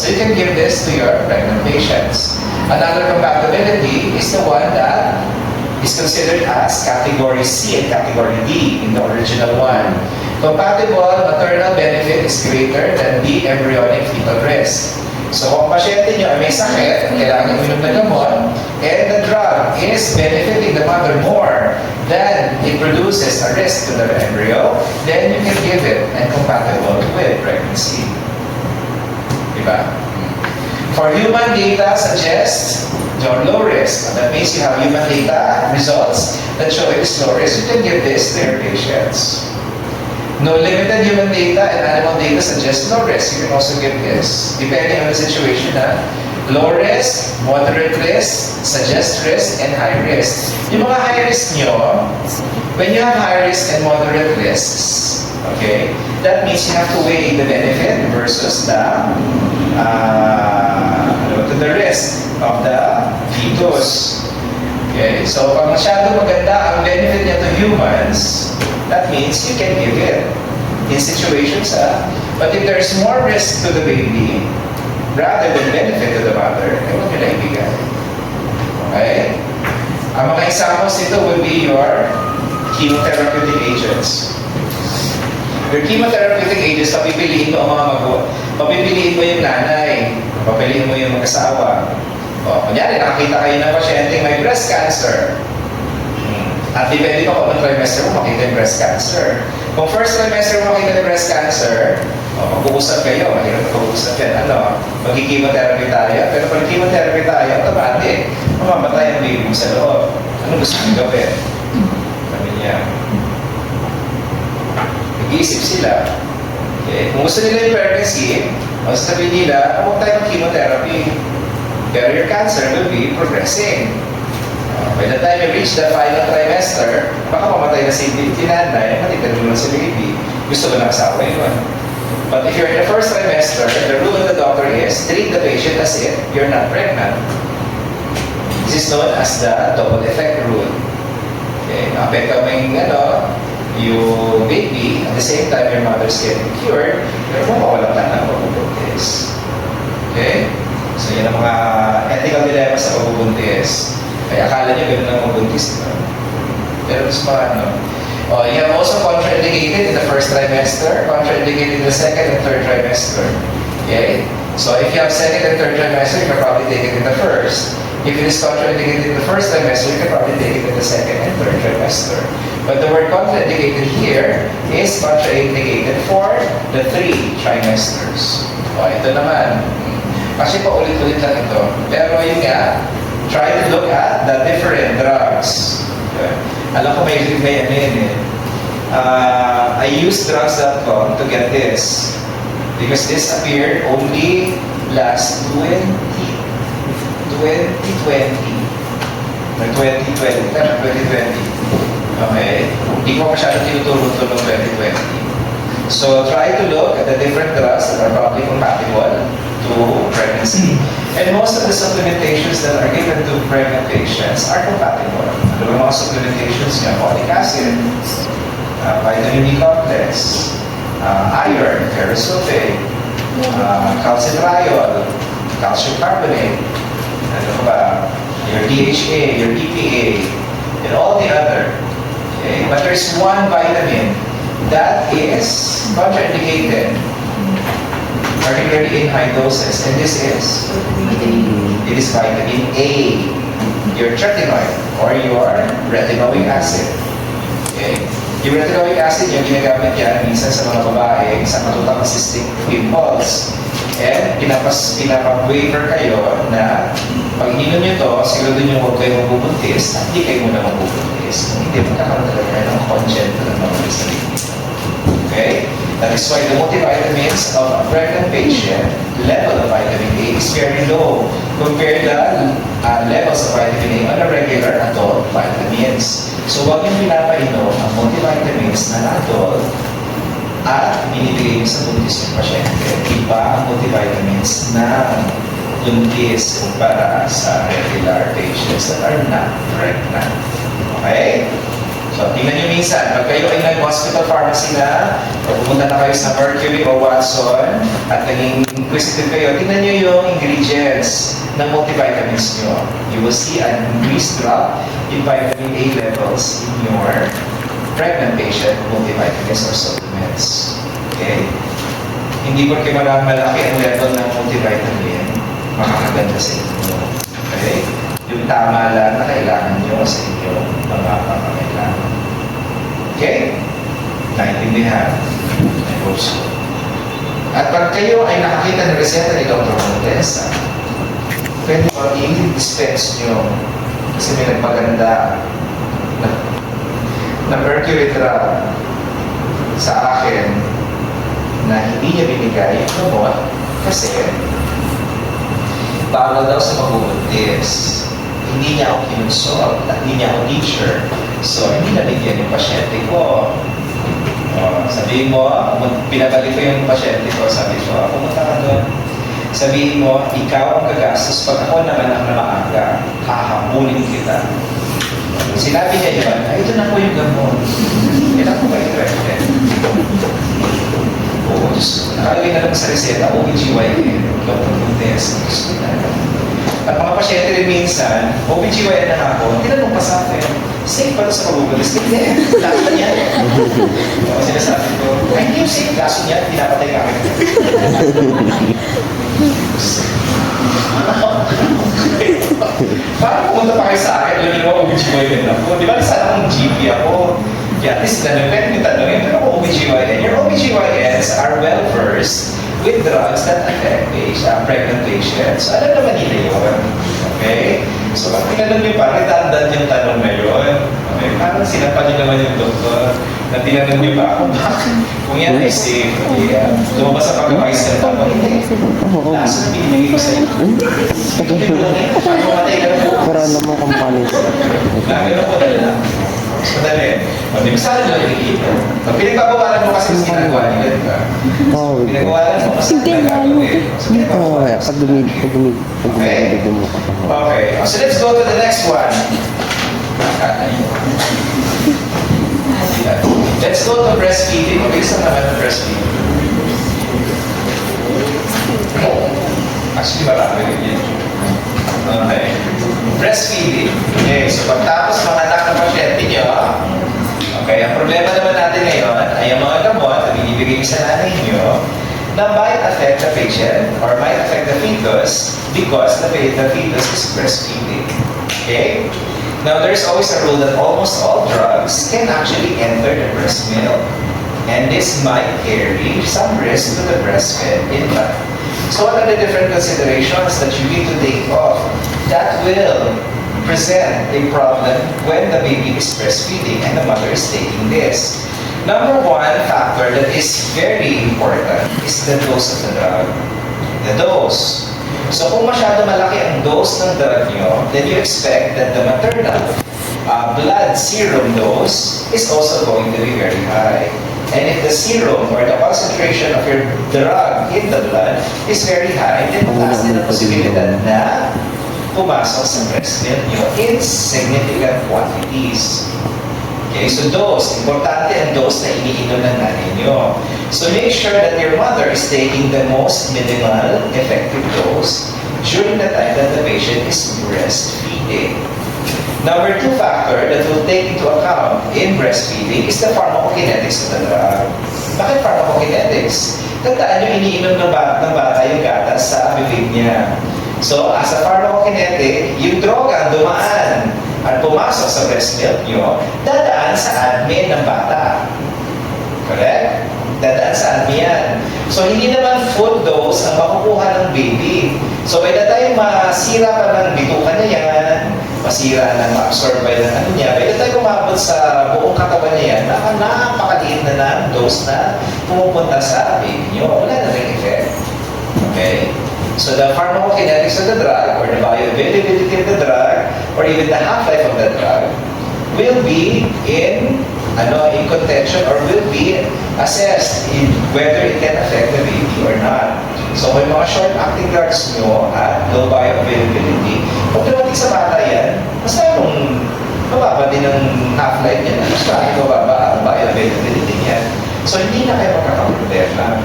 So you can give this to your pregnant patients. Another compatibility is the one that is considered as category C and category D in the original one. Compatible maternal benefit is greater than the embryonic fetal risk. So kung pasyente nyo ay may sakit, kailangan uminom ng gamot, and the drug is benefiting the mother more than it produces a risk to the embryo, then you can give it and compatible with pregnancy. Diba? For human data suggests your low risk. That means you have human data results that show it is low risk. You can give this to your patients. No limited human data and animal data suggests low risk. You can also give this. Depending on the situation, low risk, moderate risk, suggest risk, and high risk. Yung mga high risk nyo, when you have high risk and moderate risks, okay, that means you have to weigh the benefit versus the risk of the fetus. Okay, so pag masyado maganda ang benefit niya to humans, that means you can give it in situations. But if there's more risk to the baby rather than benefit to the mother, huwag nyo na ibigay. Okay? Ang mga examples nito will be your chemotherapeutic agents. Your chemotherapeutic agents, papipiliin mo ang mga magulang. Papipiliin mo yung nanay. Papipiliin mo yung mag-asawa. O, kunyari, nakakita kayo ng pasyente may breast cancer. At depende pa kung anong trimester mo makita yung breast cancer. Kung first trimester mo makita yung breast cancer, mag-uusap kayo, mahirap mag-uusap yan. Mag-chemotherapy tayo. Pero pag chemotherapy tayo, automatic, mamamatay ang baby mo sa loob. Ano gusto mong gawin? Sabi niya. Nag-iisip sila. Okay. Kung gusto nila yung pregnancy, sabihin nila, huwag tayo mag-chemotherapy. Pero your cancer will be progressing. By the time you reach the final trimester, baka mamatay na si nanay, matitira mo na si baby. Gusto ko na asawa yun. But if you're in the first trimester, the rule of the doctor is, treat the patient as if you're not pregnant. This is known as the double effect rule. Okay, apekto mo yung baby, at the same time your mother's getting cured, pero mawawalan ka ng pagbubuntis. Okay? So yan ang mga ethical dilemma sa pagbubuntis. Kaya akala nyo gano'n ang magbuntis. Pero mas mga you have also contraindicated in the first trimester, contraindicated in the second and third trimester. Okay? So if you have second and third trimester, you can probably take it in the first. If it is contraindicated in the first trimester, you can probably take it in the second and third trimester. But the word contraindicated here is contraindicated for the 3 trimesters. O, ito naman. Kasi paulit-ulit lang ito. Pero yun nga, try to look at the different drugs. Okay. Alam ko may I used drugs.com to get this because this appeared only last 2020 or 2020. Okay? Hindi ko masyadong tinuturo-turo 2020. So try to look at the different drugs that are probably compatible to pregnancy. And most of the supplementations that are given to pregnant patients are compatible. Ano ba mga supplementations niya? Folic acid, vitamin D complex, iron, ferrous sulfate, calcitriol, calcium carbonate, ano ba? Your DHA, your EPA, and all the other. Okay? But there's one vitamin that is contraindicated, particularly in high doses, and this is vitamin A, your tretinoid or your retinoic acid. Okay? Yung retinoic acid, yung ginagamit yan minsan sa mga babae sa matutang cystic pimples. And pinapag-waiver kayo na pag ininom nyo to, siguro din yung huwag kayo magbubuntis at hindi kayo muna magbubuntis. Hindi magkakaroon talaga ng content ng mga restrict. Okay? That is why the multivitamins of a pregnant patient, level of vitamin A is very low compared to levels of vitamin A on a regular adult vitamins. So huwag yung pinapainom ang multivitamins na adult at binibigay nyo sa buntis ng pasyente. Iba ang multivitamins na buntis kumpara sa regular patients that are not pregnant. Okay? So, tingnan nyo minsan, pag kayo ay nag-hospital pharmacy na, o pumunta na kayo sa Mercury o Watson, at naging inquisitive kayo, tingnan nyo yung ingredients ng multivitamins nyo. You will see an increased drop in vitamin A levels in your pregnant patient multivitamins or supplements. Okay? Hindi porque malaki ang level ng multivitamin, makakaganda sa inyo. Okay? Yung tama lang na kailangan nyo sa inyong mga pangangailangan. Okay? Naintindihan? I hope so. At pag kayo ay nakakita ng reseta ni Dr. Montesa, pwede ba i-dispense nyo kasi may nagpaganda na mercury drug sa akin na hindi niya binigay yung gamot kasi bawal daw sa magbubuntis. Hindi niya ako kinonsult at hindi niya ako teacher. So, hindi nabigyan yung pasyente ko. Sabihin mo, pinabalik ko yung pasyente ko, sabi ko, pumunta ka doon. Sabihin mo, ikaw ang gagastos. Pag ako naman ang maaga, hahabulin kita. Sinabi niya yun, ay, ito na po yung gamot. Kailan ko ba yung record? Oo, Diyos ko. Nakalagay na lang sa reseta, OBGYN, Dr. Montes. Diyos ko na. At mga pasyente rin minsan, OBGYN na ako, tinanong pa sa akin, safe ba ito sa mabubulis? Hindi, laso niya. Ako sinasabi ko, ay hindi yung safe, laso niya, pinapatay ka akin. Parang pumunta pa kayo sa akin, alam niyo, OBGYN ako. Di ba, sana akong GP ako. Kaya at least pwede nyo tanongin, pero ako OBGYN. Your OBGYNs are well-versed with drugs that affect pregnant patients. So, alam naman nila yun. Okay? So, pag tinanong nyo pa, redundant yung tanong na yun. Okay? Parang sinapan nyo naman yung doktor na tinanong nyo pa ako, bakit? Kung yan ay safe, okay, lumabas sa pag-advise na tanong, hindi. Nasa na binibigay ko sa'yo. Pero alam mo kung paano ito. Gagawin ko na lang. So, dali. O, di ba sana nyo nakikita? Pag pinagpapawalan mo kasi sa ginagawa nila, di ba? Oo, Pinagawalan mo kasi nagagawin. So, pinagpapawalan. pag dumig mo ka. Okay. So, let's go to the next one. Let's go to breastfeeding. Okay, saan naman ang breastfeeding? Actually, marami rin yan. Okay. Breastfeeding. Okay, so pagtapos manganak ng pasyente nyo, okay, ang problema naman natin ngayon ay ang mga gamot na binibigay sa nanay nyo na might affect the patient or might affect the fetus because the fetus is breastfeeding. Okay? Now, there's always a rule that almost all drugs can actually enter the breast milk. And this might carry some risk to the breastfed infant. So what are the different considerations that you need to take off that will present a problem when the baby is breastfeeding and the mother is taking this? Number one factor that is very important is the dose of the drug. The dose. So kung masyado malaki ang dose ng drug nyo, then you expect that the maternal blood serum dose is also going to be very high. And if the serum or the concentration of your drug in the blood is very high, then mataas din ang posibilidad na pumasok sa breast milk nyo in significant quantities. Okay, so dose. Importante ang dose na iniinom ng nanay nyo. So make sure that your mother is taking the most minimal effective dose during the time that the patient is breastfeeding. Number two factor that we'll take into account in breastfeeding is the pharmacokinetics of the drug. Bakit pharmacokinetics? Tandaan nyo, iniinom ng bata yung gatas sa bibig niya. So, as a pharmacokinetic, yung droga dumaan at pumasok sa breast milk nyo, dadaan sa admin ng bata. Correct? Dadaan sa admin yan. So, hindi naman full dose ang makukuha ng baby. So, by the time masira pa ng bituka niya yan, masira na, ma-absorb by ng ano niya, by the time umabot sa buong katawan niya yan, napakaliit na ng dose na pumupunta sa baby nyo. Wala na rin effect. Okay? So the pharmacokinetics of the drug, or the bioavailability of the drug, or even the half-life of the drug, will be in contention or will be assessed in whether it can affect the baby or not. So may mga short-acting drugs nyo at low bioavailability, pag dumating sa bata yan, mas lalong mababa din ang half-life niya. Mas mababa ang bioavailability niya. So, hindi na kayo magkakaproblema.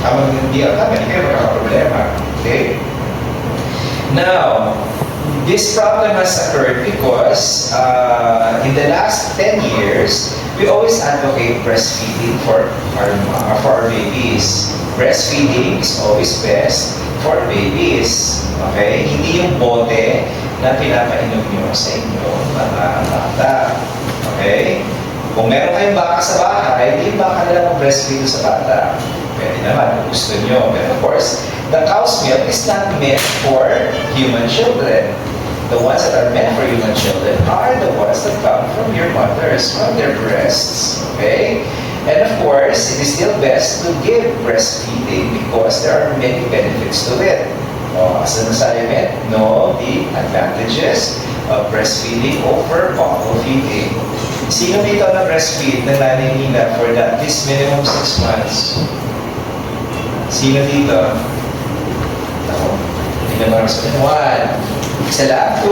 Habang hindi kayo magkakaproblema. Okay? Now, this problem has occurred because in the last 10 years, we always advocate breastfeeding for our babies. Breastfeeding is always best for babies. Okay? Hindi yung bote na pinapainom nyo sa inyo mga bata. Okay? Kung meron kayong baka sa bahay, hindi yung baka nila mag-breastfeed sa bata. Pwede naman, kung gusto nyo. But of course, the cow's milk is not meant for human children. The ones that are meant for human children are the ones that come from your mothers, from their breasts. Okay? And of course, it is still best to give breastfeeding because there are many benefits to it. As an assignment, know the advantages of breastfeeding over bottle feeding. Sino dito na breastfeed ng nanay Nina for at least minimum 6 months? Sino dito? Ako. Hindi naman ako sabihin. 1. Isa lang. 2.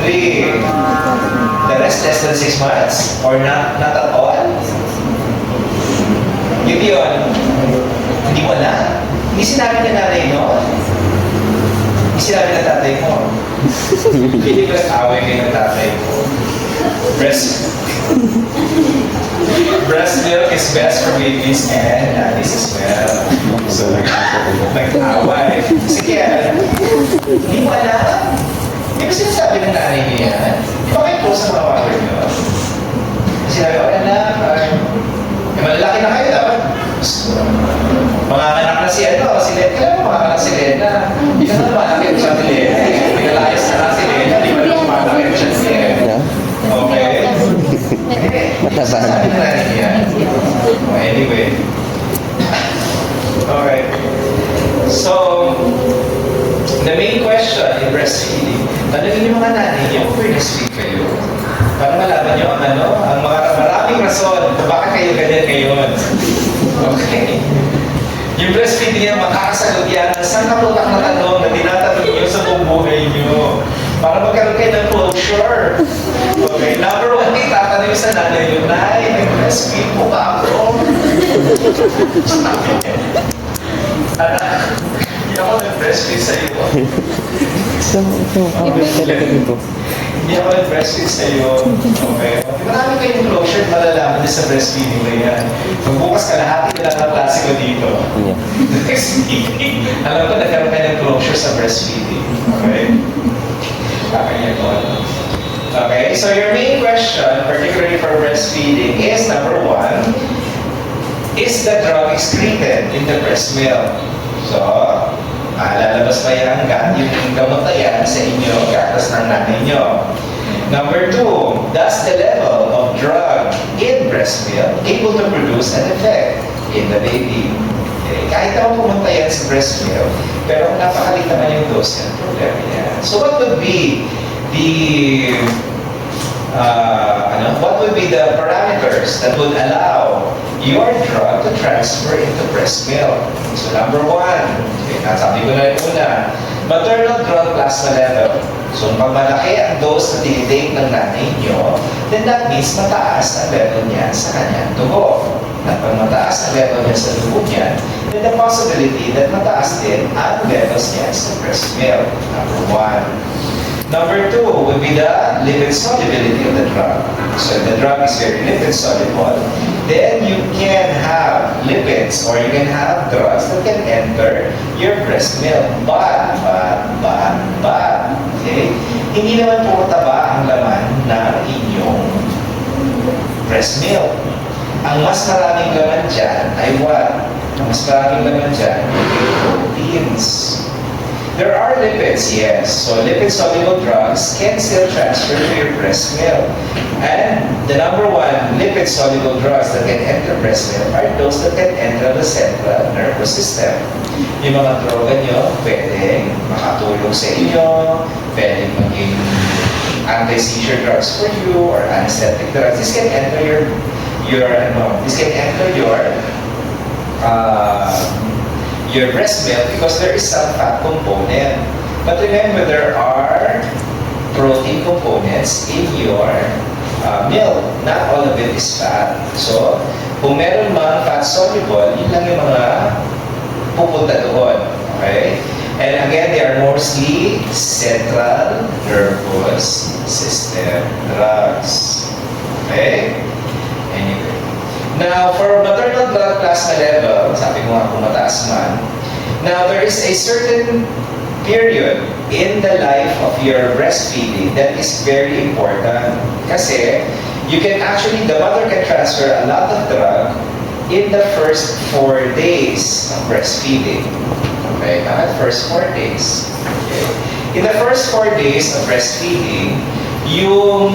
3. The rest less than 6 months? Or not at all? Yun yun. Hindi mo na. Hindi sinabi ng nanay, no? Hindi sinabi ng tatay mo. Hindi ba away kayo ng tatay mo? Breast milk is best for babies and nannies as well. So, nag-away. Sige, hindi mo alam. Hindi ba sinasabi ng nanay niya yan? Di ba kayo close sa mga mother niyo? Sinabi ko, anak, malalaki na kayo dapat. Manganganak na si Lena. Kailan mo manganganak si Lena? Hindi ka na malaki siya si Lena. Pinalayas na si Lena. Hindi ba na malaki siya si Lena? Okay. Mataba na. Sabi na natin yan. Anyway. Okay. So, the main question in breastfeeding, tanongin yung mga nanay niyo kung breastfeed kayo. Para malaman nyo ang mga maraming rason kung bakit kayo ganyan ngayon. Okay? Yung breastfeeding niya, makakasagot yan ng isang kaputak na tanong na tinatanong nyo sa buong buhay nyo. Para magkaroon kayo ng closure. Okay? Number 1, itatanong nyo sa nanay nyo, Nay, nag-breastfeed po ba ako? Anak, hindi ako nag-breastfeed sa iyo. Talaga dito. Hindi ako nag-breastfeed sa iyo. Okay? Marami kayong closure malalaman din sa breastfeeding na yan. Magbukas ka lahat, ito lang ang klase ko dito. Breastfeeding. Alam ko, nagkaroon kayo ng closure sa breastfeeding. Okay? Kakanya ko. Okay? So your main question, particularly for breastfeeding, is number 1, is the drug excreted in the breast milk? So, lalabas ba yung gamot na yan sa inyo, gatas ng nanay nyo? Number 2, does the level of drug in breast milk able to produce an effect in the baby? Okay. Kahit naman pumunta yan sa breast milk, pero kung napakalit naman yung dose yan, problema yan. So what would be the parameters that would allow your drug to transfer into breast milk? So number 1, okay, nasabi ko na yung una, maternal drug plasma level. So pag malaki ang dose na tinitake ng nanay nyo, then that means mataas ang level niya sa kanyang dugo. At pag mataas ang level niya sa dugo niya, then the possibility that mataas din ang levels niya sa breast milk. Number 1. Number 2 would be the lipid solubility of the drug. So if the drug is very lipid soluble, then you can have lipids or you can have drugs that can enter your breast milk. But, okay, hindi naman po taba ang laman ng inyong breast milk. Ang mas maraming laman dyan ay what? Ang mas maraming laman dyan ay proteins. There are lipids, yes. So lipid-soluble drugs can still transfer to your breast milk. And the number 1 lipid-soluble drugs that can enter breast milk are those that can enter the central nervous system. Yung mga droga nyo, pwedeng makatulong sa inyo, pwedeng maging anti-seizure drugs for you, or anesthetic drugs. This can enter your breast milk because there is some fat component. But remember, there are protein components in your milk. Not all of it is fat. So, kung meron mga fat soluble, yun lang yung mga pupunta doon. Okay? And again, they are mostly central nervous system drugs. Okay? Anyway. Now, for maternal blood plasma level, sabi ko nga kung mataas man, now there is a certain period in the life of your breastfeeding that is very important. Kasi, you can actually, the mother can transfer a lot of drug in the first 4 days of breastfeeding. Okay, not first 4 days. Okay. In the first 4 days of breastfeeding, yung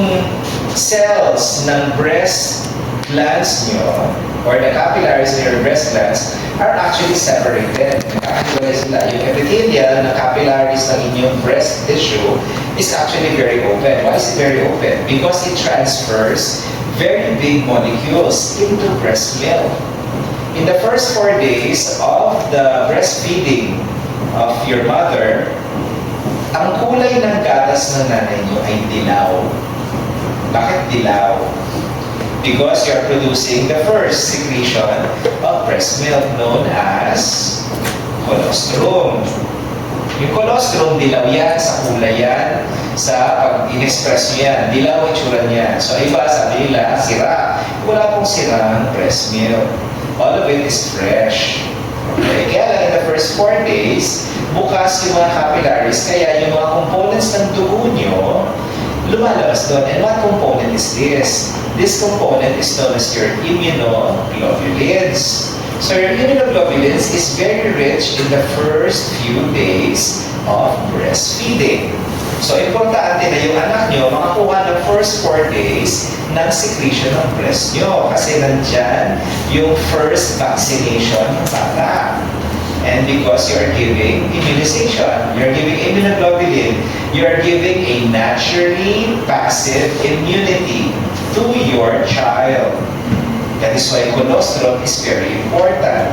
cells ng breast glands nyo, or the capillaries in your breast glands, are actually separated. Nakakagawa sila. Yung epithelial na capillaries ng inyong breast tissue is actually very open. Why is it very open? Because it transfers very big molecules into breast milk. In the first 4 days of the breastfeeding of your mother, ang kulay ng gatas ng nanay niyo ay dilaw. Bakit dilaw? Because you're producing the first secretion of breast milk known as colostrum. Yung colostrum, dilaw yan, sa kulay yan, sa pag-in-express nyo yan, dilaw ang itsura niya. So iba, sabi nila, sira. Wala pong sirang breast milk. All of it is fresh. Okay? Kaya lang in the first 4 days, bukas yung mga capillaries, kaya yung mga components ng dugo nyo, lumalabas doon. And what component is this? This component is known as your immunoglobulins. So your immunoglobulins is very rich in the first few days of breastfeeding. So, importante na yung anak nyo makakuha ng first 4 days ng secretion ng breast nyo. Kasi nandyan yung first vaccination ng bata. And because you're giving immunization, you're giving immunoglobulin, you're giving a naturally passive immunity to your child. That is why colostrum is very important.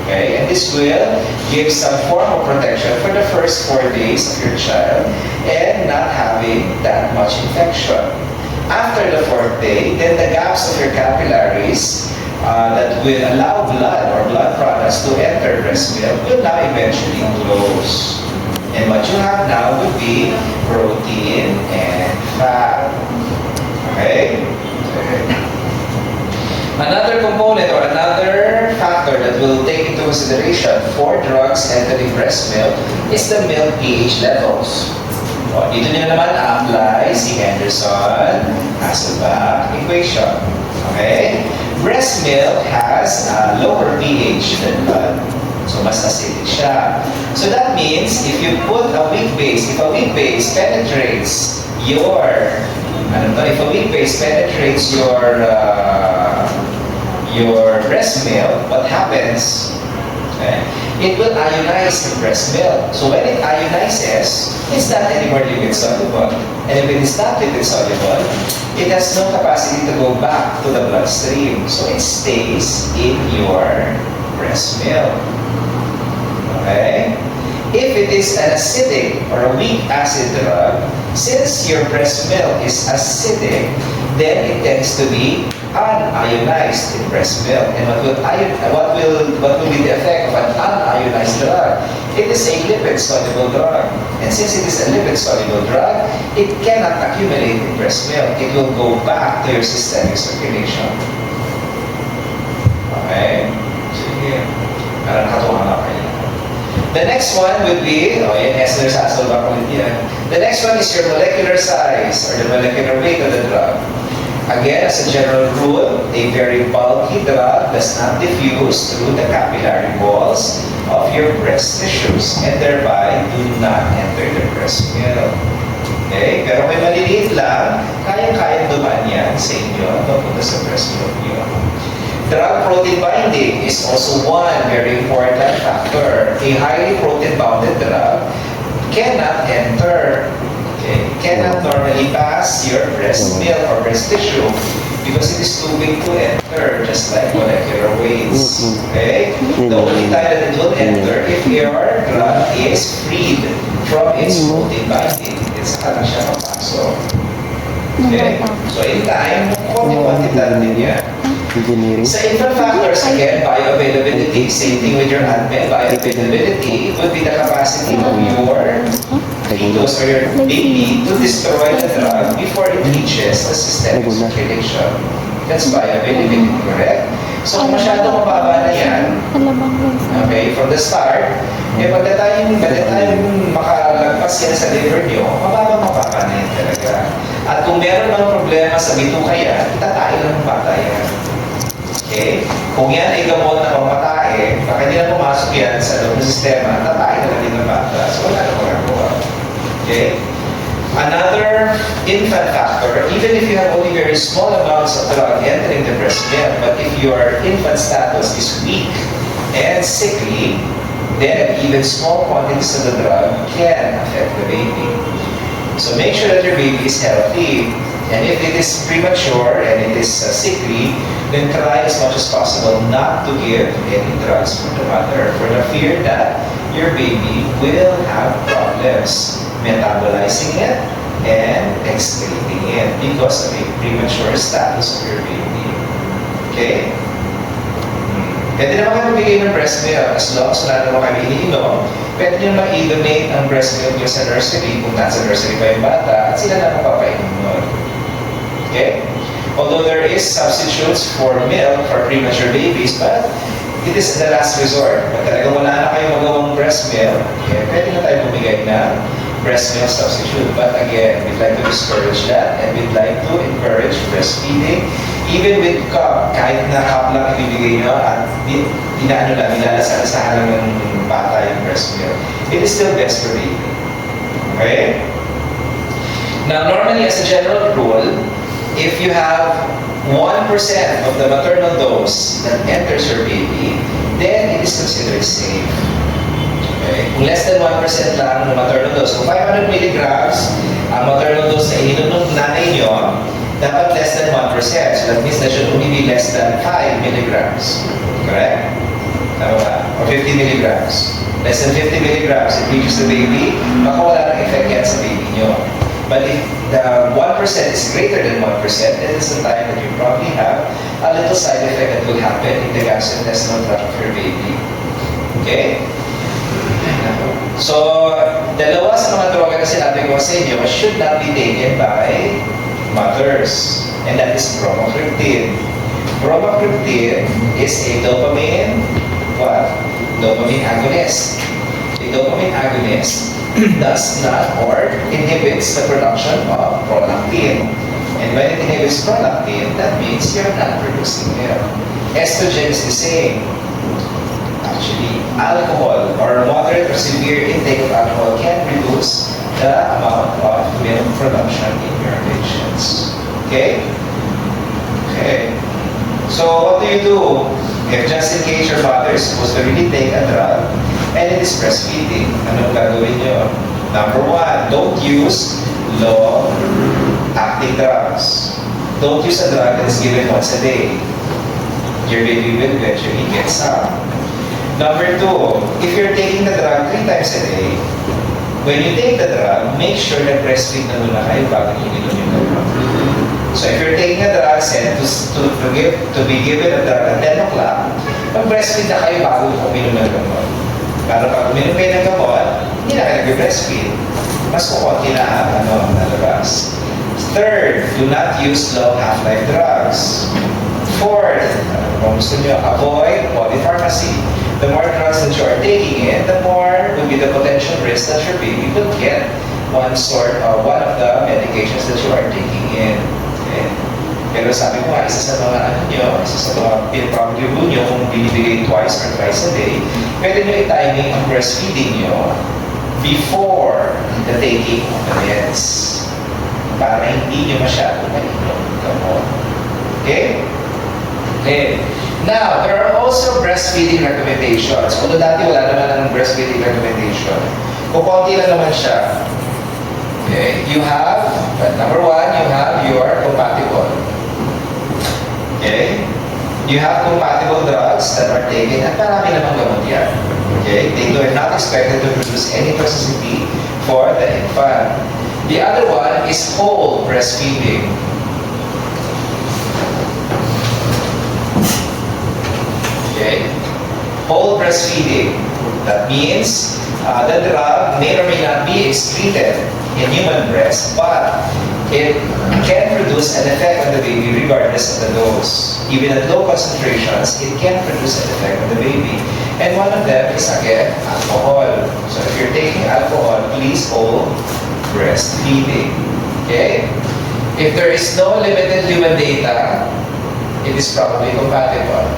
Okay? And this will give some form of protection for the first 4 days of your child and not having that much infection. After the 4th day, then the gaps of your capillaries that will allow blood or blood products to enter breast milk will now eventually close. And what you have now would be protein and fat. Okay? Another component or another factor that we'll take into consideration for drugs entering breast milk is the milk pH levels. O, dito nyo naman apply si Henderson-Hasselbalch equation. Okay? Breast milk has a lower pH than blood. So, mas acidic siya. So, that means if you put a weak base, if a weak base penetrates your, if a weak base penetrates your breast milk, what happens? Okay, it will ionize the breast milk. So when it ionizes, it's not anymore lipid soluble. And if it is not lipid soluble, it has no capacity to go back to the bloodstream. So it stays in your breast milk. Okay? If it is an acidic or a weak acid drug, since your breast milk is acidic, then it tends to be unionized in breast milk. And what will be the effect of an unionized drug? It is a lipid-soluble drug. And since it is a lipid-soluble drug, it cannot accumulate in breast milk. It will go back to your systemic circulation. Okay? Sige. Parang nakatuwa nga kayo. The next one would be, the next one is your molecular size or the molecular weight of the drug. Again, as a general rule, a very bulky drug does not diffuse through the capillary walls of your breast tissues and thereby do not enter the breast milk. Okay? Pero may maliliit lang, kaya-kaya dumaan yan sa inyo papunta sa breast milk nyo. Drug protein binding is also one very important factor. A highly protein-bounded drug cannot enter, cannot normally pass your breast milk or breast tissue because it is too big to enter, just like molecular weights. Okay? The only time that it will enter if your drug is freed from its protein binding. saka lang siya mapasok. Okay? So in time, konti-konti din yan. Engineering. Sa infant factors, again, bioavailability, same thing with your admin. Bioavailability would be the capacity of your fetus or your baby to destroy the drug before it reaches the systemic circulation. That's bioavailability, correct? So kung masyadong mababa na yan, okay, from the start, eh pagkatayong makalagpas yan sa liver nyo, mababa na yan talaga. At kung meron ng problema sa bituka yan, itatayo ng bata yan. Okay? Kung yan ay gamot na pamatae, baka hindi na pumasok yan sa loob ng sistema, tatayo na din ng bata. So wala na magagawa. Okay? Another infant factor, even if you have only very small amounts of drug entering the breast milk, but if your infant status is weak and sickly, then even small quantities of the drug can affect the baby. So make sure that your baby is healthy. And if it is premature and it is sickly, then try as much as possible not to give any drugs from the mother for the fear that your baby will have problems metabolizing it and excreting it because of a premature status of your baby. Okay? Pwede naman kayo magbigay ng breast milk as long as wala naman kayo iniinom. Pwede nyo ma-donate ang breast milk nyo sa nursery kung nasa nursery pa yung bata at sila na magpapainom nun. Okay? Although there is substitutes for milk for premature babies, but it is the last resort. Pag talagang wala na kayo magawang breast milk, okay, pwede na tayo bumigay ng breast milk substitute. But again, we'd like to discourage that and we'd like to encourage breastfeeding. Even with cup, kahit na cup lang ibibigay nyo at nilalasahan lang ng bata yung breast milk, it is still best for baby. Okay? Now, normally as a general rule, if you have 1% of the maternal dose that enters your baby, then it is considered safe. Okay? Kung less than 1% lang ng maternal dose, kung 500 milligrams, ang maternal dose na ininom ng nanay nyo, dapat less than 1%. So that means that should only be less than 5 milligrams. Correct? Tama ba? Or 50 milligrams. Less than 50 milligrams, it reaches the baby, baka wala nang effect yan sa baby nyo. But if the 1% is greater than 1%, then it's the time that you probably have a little side effect that will happen in the gastrointestinal tract of your baby. Okay? So, dalawa sa mga droga na sinabi ko sa inyo should not be taken by mothers. And that is bromocriptine. Bromocriptine is a dopamine, what? Dopamine agonist. A dopamine agonist does not or inhibits the production of prolactin. And when it inhibits prolactin, that means you're not producing milk. Estrogen is the same. Actually, alcohol or moderate or severe intake of alcohol can reduce the amount of milk production in your patients. Okay? Okay. So what do you do if just in case your mother is supposed to really take a drug and it is breastfeeding? Anong gagawin nyo? Number one, don't use long-acting drugs. Don't use a drug that is given once a day. Your baby will eventually get some. Number two, if you're taking the drug 3 times a day, when you take the drug, make sure that breastfeed na muna kayo bago ininom yung drug. So if you're taking a drug set to be given a drug at 10 o'clock, mag-breastfeed na kayo bago uminom ng gamot. Para pag uminom kayo ng gamot, hindi na kayo nag-breastfeed. Mas kukunti na nalabas. Third, do not use long half-life drugs. Fourth, kung gusto nyo, avoid polypharmacy. The more drugs that you are taking in, the more will be the potential risk that your baby will get one of the medications that you are taking in. Okay? Pero sabi ko nga, isa sa mga pinapag-review nyo kung binibigay twice or thrice a day, pwede nyo i-timing ang breastfeeding nyo before the taking of the meds. Para hindi nyo masyado mainom gamot. Okay? Okay. Now, there are also breastfeeding recommendations. Although dati wala naman ang breastfeeding recommendation. Kukunti lang naman siya. Okay. You have, number one, you have your compatible. Okay. You have compatible drugs that are taken at marami namang gamot yan. Okay. They are not expected to produce any toxicity for the infant. The other one is whole breastfeeding. Okay? Whole breastfeeding. That means the drug may or may not be excreted in human breast, but it can produce an effect on the baby regardless of the dose. Even at low concentrations, it can produce an effect on the baby. And one of them is again, alcohol. So if you're taking alcohol, please hold breastfeeding. Okay? If there is no limited human data, it is probably compatible.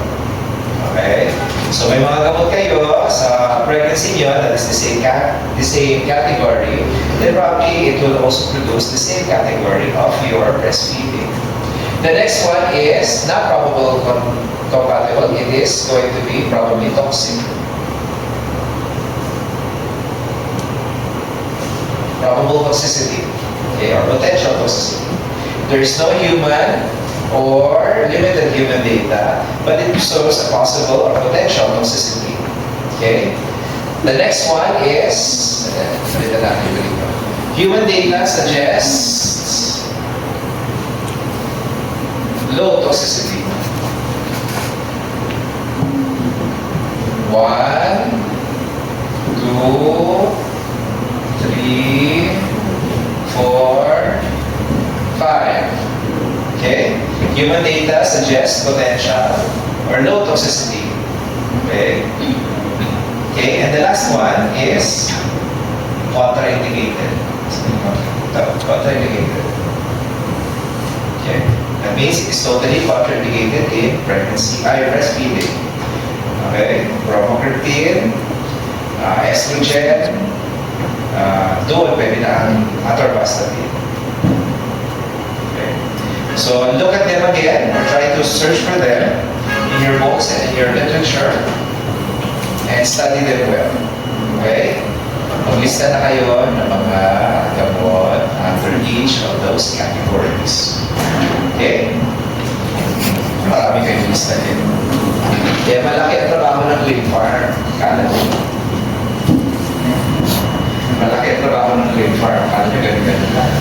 Okay? So may mga gamot kayo sa pregnancy nyo that is the same category, then probably it will also produce the same category of your breastfeeding. The next one is not probable compatible. It is going to be probably toxic. Probable toxicity, okay, or potential toxicity. There is no human or limited human data, but it shows a possible or potential toxicity. Okay? The next one is, human data suggests low toxicity. 1, 2, 3, 4, 5. Okay? Human data suggests potential or low toxicity. Okay? Okay, and the last one is contraindicated. Contraindicated. Okay? That means it's totally contraindicated in pregnancy, breastfeeding. Okay? Bromocriptine, estrogen, doon pwede na ang atorvastatin. So look at them again, or try to search for them in your books and in your literature, and study them well. Okay? Maglista na kayo ng mga gamot under each of those categories. Okay? Marami kayong lista din. Kaya malaki ang trabaho ng clipharm. Kala nyo. Malaki ang trabaho ng clipharm. Kala nyo ganun-ganun lang.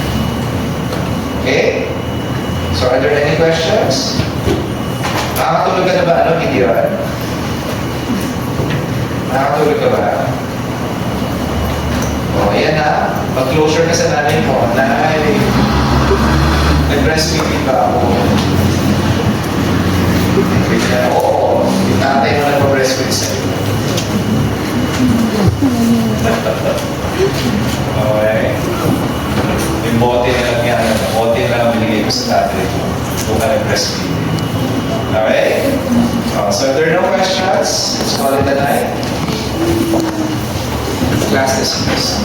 Okay? So are there any questions? Nakakatulog ka na ba? Hindi yun? Nakakatulog ka ba? O, yan na. Mag-closure ka sa nanay mo. Nanay, nag-breastfeed ba ako? Oo. Yung tatay mo nag-breastfeed sa'yo. Okay. Yung bote na lang yan. Bote na lang binigay ko sa tatay ko. Kung ka nag-breastfeed. Okay? So if there are no questions, let's call it a night. Class dismissed.